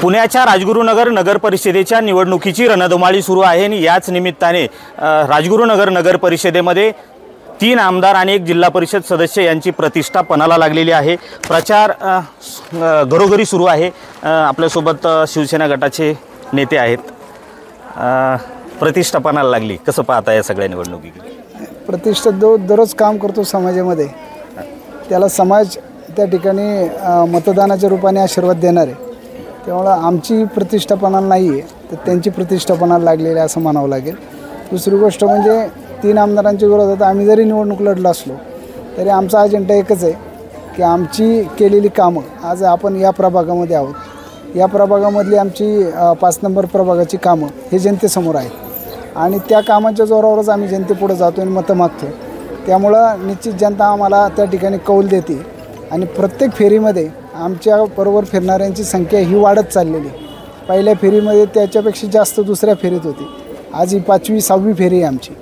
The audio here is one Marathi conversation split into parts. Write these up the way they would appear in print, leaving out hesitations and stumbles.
पुण्याच्या राजगुरुनगर नगर परिषदेच्या निवडणुकीची रणधुमाळी सुरू आहे आणि याच निमित्ताने राजगुरुनगर नगर परिषदेमध्ये 3 आमदार आणि 1 जिल्हा परिषद सदस्य यांची प्रतिष्ठा पणाला लागलेली आहे। प्रचार घरोघरी सुरू आहे। आपल्यासोबत शिवसेना गटाचे नेते आहेत। प्रतिष्ठा पणाला लागली, कसं पाहता या सगळ्या निवडणुकी? प्रतिष्ठा दररोज काम करतो समाजामध्ये, त्याला समाज त्या ठिकाणी मतदानाच्या रूपाने आशीर्वाद देणार आहे। त्यामुळे आमची प्रतिष्ठा पणाला नाही आहे, तर त्यांची प्रतिष्ठा पणाला लागलेली असं म्हणावं लागेल। दुसरी गोष्ट म्हणजे 3 आमदारांच्या विरोधात आम्ही जरी निवडणूक लढलो असलो तरी आमचा अजेंडा एकच आहे की आमची केलेली कामं, आज आपण या प्रभागामध्ये आहोत, या प्रभागामधली आमची 5 नंबर प्रभागाची कामं हे जनतेसमोर आहेत आणि त्या कामाच्या जोरावरच आम्ही जनतेपुढे जातो आणि मतं मागतो। त्यामुळं निश्चित जनता आम्हाला त्या ठिकाणी कौल देते आणि प्रत्येक फेरीमध्ये आमच्या बरोबर फिरणाऱ्यांची संख्या ही वाढत चाललेली। पहिल्या फेरीमध्ये त्याच्यापेक्षा जास्त दुसऱ्या फेरीत होती, आज ही 5वी 6वी फेरी आहे आमची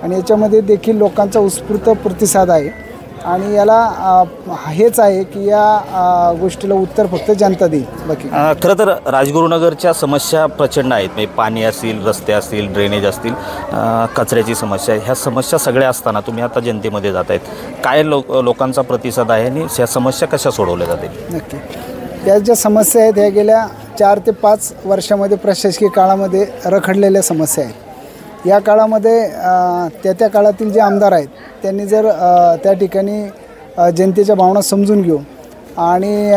आणि याच्यामध्ये देखील लोकांचा उत्स्फूर्त प्रतिसाद आहे आणि याला हेच आहे की या गोष्टीला उत्तर फक्त जनता देईल। बाकी खरं तर राजगुरुनगरच्या समस्या प्रचंड आहेत, म्हणजे पाणी असतील, रस्ते असतील, ड्रेनेज असतील, कचऱ्याची समस्या, ह्या समस्या सगळ्या असताना तुम्ही आता जनतेमध्ये जात आहेत, काय लोकांचा प्रतिसाद आहे आणि ह्या समस्या कशा सोडवल्या जातील? नक्की या ज्या समस्या आहेत ह्या गेल्या 4 ते 5 वर्षामध्ये प्रशासकीय काळामध्ये रखडलेल्या समस्या आहेत। या काळामध्ये त्या काळातील जे आमदार आहेत त्यांनी जर त्या ठिकाणी जनतेच्या भावना समजून घेऊन आणि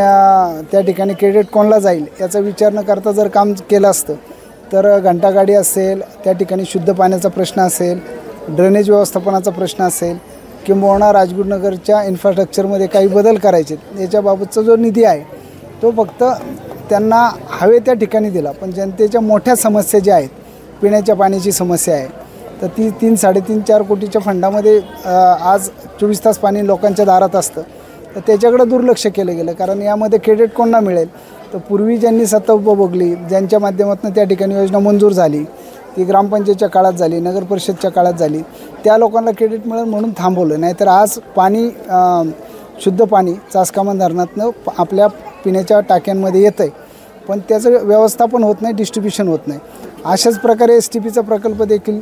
त्या ठिकाणी क्रेडिट कोणाला जाईल याचा विचार न करता जर काम केलं असतं तर घंटागाडी असेल, त्या ठिकाणी शुद्ध पाण्याचा प्रश्न असेल, ड्रेनेज व्यवस्थापनाचा प्रश्न असेल किंबहुना राजगुरुनगरच्या इन्फ्रास्ट्रक्चरमध्ये काही बदल करायचे, याच्याबाबतचा जो निधी आहे तो फक्त त्यांना हवे त्या ठिकाणी दिला। पण जनतेच्या मोठ्या समस्या ज्या आहेत, पिण्याच्या पाण्याची समस्या आहे, तर ती 3-3.5-4 कोटीच्या फंडामध्ये आज 24 तास पाणी लोकांच्या दारात असतं, तर त्याच्याकडे दुर्लक्ष केलं गेलं। कारण यामध्ये क्रेडिट कोणाला मिळेल, तर पूर्वी ज्यांनी सत्ता उपभोगली, ज्यांच्या माध्यमातून त्या ठिकाणी योजना मंजूर झाली, ती ग्रामपंचायतच्या काळात झाली, नगर परिषदच्या काळात झाली, त्या लोकांना क्रेडिट मिळेल म्हणून थांबवलं। नाहीतर आज पाणी शुद्ध पाणी चासकामान धरणातनं आपल्या पिण्याच्या टाक्यांमध्ये येतं आहे, पण त्याचं व्यवस्थापन होत नाही, डिस्ट्रीब्युशन होत नाही। अशाच प्रकारे STPचा प्रकल्प देखील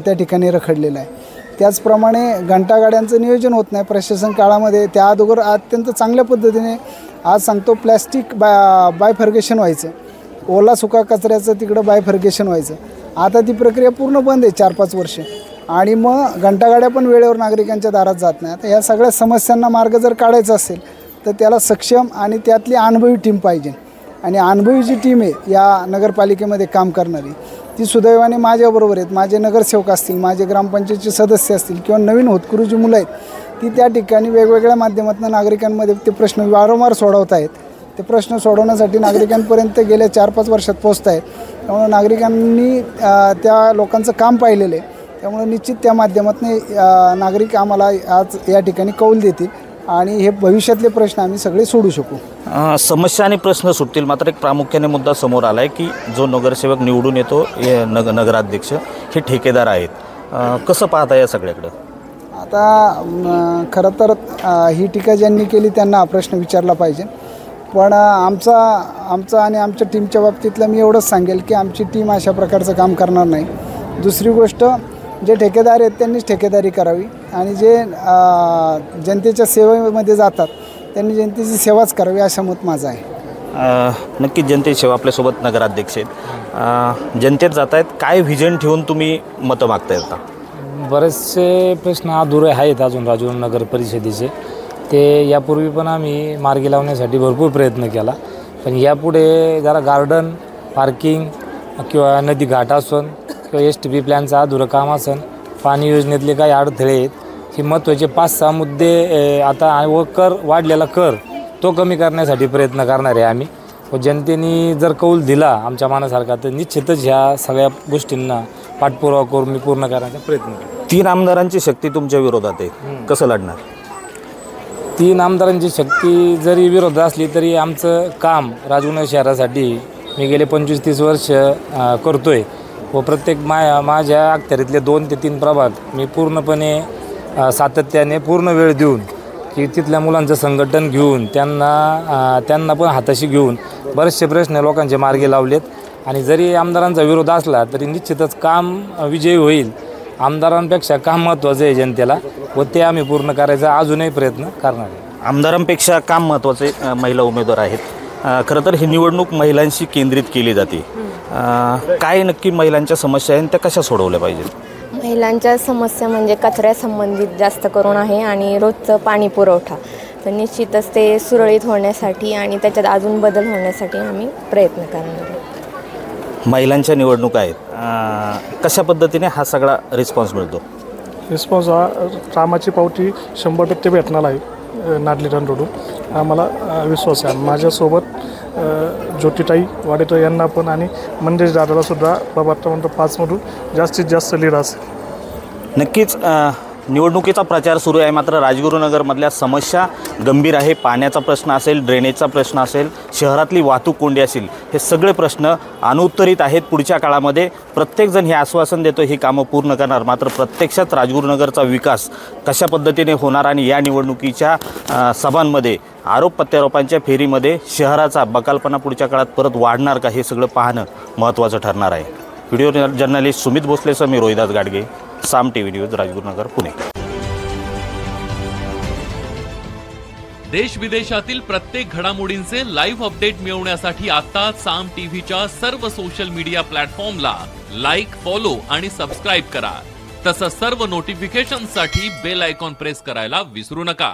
त्या ठिकाणी रखडलेला आहे। त्याचप्रमाणे घंटागाड्यांचं नियोजन होत नाही प्रशासन काळामध्ये। त्या अगोदर अत्यंत चांगल्या पद्धतीने आज सांगतो प्लॅस्टिक बायफर्गेशन व्हायचं, ओला सुका कचऱ्याचं तिकडं बायफर्गेशन व्हायचं। आता ती प्रक्रिया पूर्ण बंद आहे 4-5 वर्ष आणि मग घंटागाड्या पण वेळेवर नागरिकांच्या दारात जात नाही। आता ह्या सगळ्या समस्यांना मार्ग जर काढायचा असेल तर त्याला सक्षम आणि त्यातली अनुभवी टीम पाहिजे आणि अनुभवी जी टीम आहे या नगरपालिकेमध्ये काम करणारी, ती सुदैवाने माझ्याबरोबर आहेत। माझे नगरसेवक असतील, माझे ग्रामपंचायतचे सदस्य असतील किंवा नवीन होतकरू जी मुलं आहेत, ती त्या ठिकाणी वेगवेगळ्या माध्यमातून नागरिकांमध्ये ते प्रश्न वारंवार सोडवत आहेत। ते प्रश्न सोडवण्यासाठी नागरिकांपर्यंत गेल्या 4-5 वर्षात पोहोचत आहेत। त्यामुळे नागरिकांनी त्या लोकांचं काम पाहिलेलं आहे, त्यामुळे निश्चित त्या माध्यमातून नागरिक आम्हाला आज या ठिकाणी कौल देतील आणि हे भविष्यातले प्रश्न आम्ही सगळे सोडू शकू। समस्या आणि प्रश्न सुटतील, मात्र एक प्रामुख्याने मुद्दा समोर आला आहे की जो नगरसेवक निवडून येतो, नगराध्यक्ष हे ठेकेदार आहेत। कसं पाहता या सगळ्याकडं? आता खरं तर ही टीका ज्यांनी केली त्यांना प्रश्न विचारला पाहिजे, पण आमचा आणि आमच्या टीमच्या बाबतीतलं मी एवढंच सांगेल की आमची टीम अशा प्रकारचं काम करणार नाही। दुसरी गोष्ट, जे ठेकेदार आहेत त्यांनीच ठेकेदारी करावी आणि जे जनतेच्या सेवेमध्ये जातात त्यांनी जनतेची सेवाच करावी, असं मत माझं आहे। नक्कीच जनतेची सेवा। आपल्यासोबत नगराध्यक्ष आहेत, जनतेत जात आहेत, काय व्हिजन ठेवून तुम्ही मतं मागता येता? बरेचसे प्रश्न अधुरे आहेत अजून राजगुरुनगर परिषदेचे, ते यापूर्वी पण आम्ही मार्गी लावण्यासाठी भरपूर प्रयत्न केला, पण यापुढे जरा गार्डन, पार्किंग किंवा नदी घाट असून किंवा STP प्लॅनचं अधुरं काम असेल, पाणी योजनेतले काही अडथळे आहेत, हे महत्त्वाचे 5-6 मुद्दे आता व वाढलेला कर तो कमी करण्यासाठी प्रयत्न करणार आहे आम्ही। व जनतेने जर कौल दिला आमच्या मनासारखा तर निश्चितच ह्या सगळ्या गोष्टींना पाठपुरावा करून मी पूर्ण करण्याचा प्रयत्न करतो। 3 आमदारांची शक्ती तुमच्या विरोधात आहे, कसं लढणार? 3 आमदारांची शक्ती जरी विरोधात असली तरी आमचं काम राजगुरुनगर शहरासाठी मी गेले 25-30 वर्ष करतो आहे व प्रत्येक माझ्या अखत्यारीतले 2 ते 3 प्रभाग मी पूर्णपणे सातत्याने पूर्ण वेळ देऊन की तिथल्या मुलांचं संघटन घेऊन त्यांना पण हाताशी घेऊन बरेचसे प्रश्न लोकांचे मार्गी लावलेत आणि जरी आमदारांचा विरोध असला तरी निश्चितच काम विजयी होईल. आमदारांपेक्षा काम महत्त्वाचं आहे जनतेला व ते आम्ही पूर्ण करायचा अजूनही प्रयत्न करणार आहे. आमदारांपेक्षा काम महत्त्वाचे महिला उमेदवार आहेत. खरं तर ही निवडणूक महिलांशी केंद्रित केली जाते. काय नक्की महिलांच्या समस्या आहेत त्या कशा सोडवल्या पाहिजेत? महिलांच्या समस्या म्हणजे कचऱ्या संबंधित जास्त करून आहे आणि रोजचं पाणी पुरवठा. तर निश्चितच ते सुरळीत होण्यासाठी आणि त्याच्यात अजून बदल होण्यासाठी आम्ही प्रयत्न करणार आहोत. महिलांच्या निवडणुका आहेत, कशा पद्धतीने हा सगळा रिस्पॉन्स मिळतो? रिस्पॉन्स हा कामाची पावती 100% भेटणार आहे नाडली रोडून आम्हाला विश्वास आहे. माझ्यासोबत ज्योतिताई वाडेकर यांना पण आणि मंदेश दादाला सुद्धा प्रभाग क्रमांक 5मधून जास्तीत जास्त लीड असेल. नक्कीच निवडणुकीचा प्रचार सुरू आहे, मात्र राजगुरुनगरमधल्या समस्या गंभीर आहे. पाण्याचा प्रश्न असेल, ड्रेनेजचा प्रश्न असेल, शहरातली वाहतूक कोंडी असेल, हे सगळे प्रश्न अनुत्तरित आहेत. पुढच्या काळामध्ये प्रत्येकजण हे आश्वासन देतो ही कामं पूर्ण करणार, मात्र प्रत्यक्षात राजगुरुनगरचा विकास कशा पद्धतीने होणार आणि या निवडणुकीच्या सभांमध्ये आरोप प्रत्यारोपांच्या फेरीमध्ये शहराचा बकालपणा पुढच्या काळात परत वाढणार का, हे सगळं पाहणं महत्त्वाचं ठरणार आहे. व्हिडिओ जर्नलिस्ट सुमित भोसलेसह मी रोहिदास गाडगे, साम टीव्ही न्यूज, राजगुरुनगर, पुणे. देश विदेशातील प्रत्येक घडामोडींचे लाईव्ह अपडेट मिळवण्यासाठी आता साम टीव्हीच्या सर्व सोशल मीडिया प्लॅटफॉर्मला लाईक, फॉलो आणि सबस्क्राईब करा. तसंच सर्व नोटिफिकेशनसाठी बेल आयकॉन प्रेस करायला विसरू नका.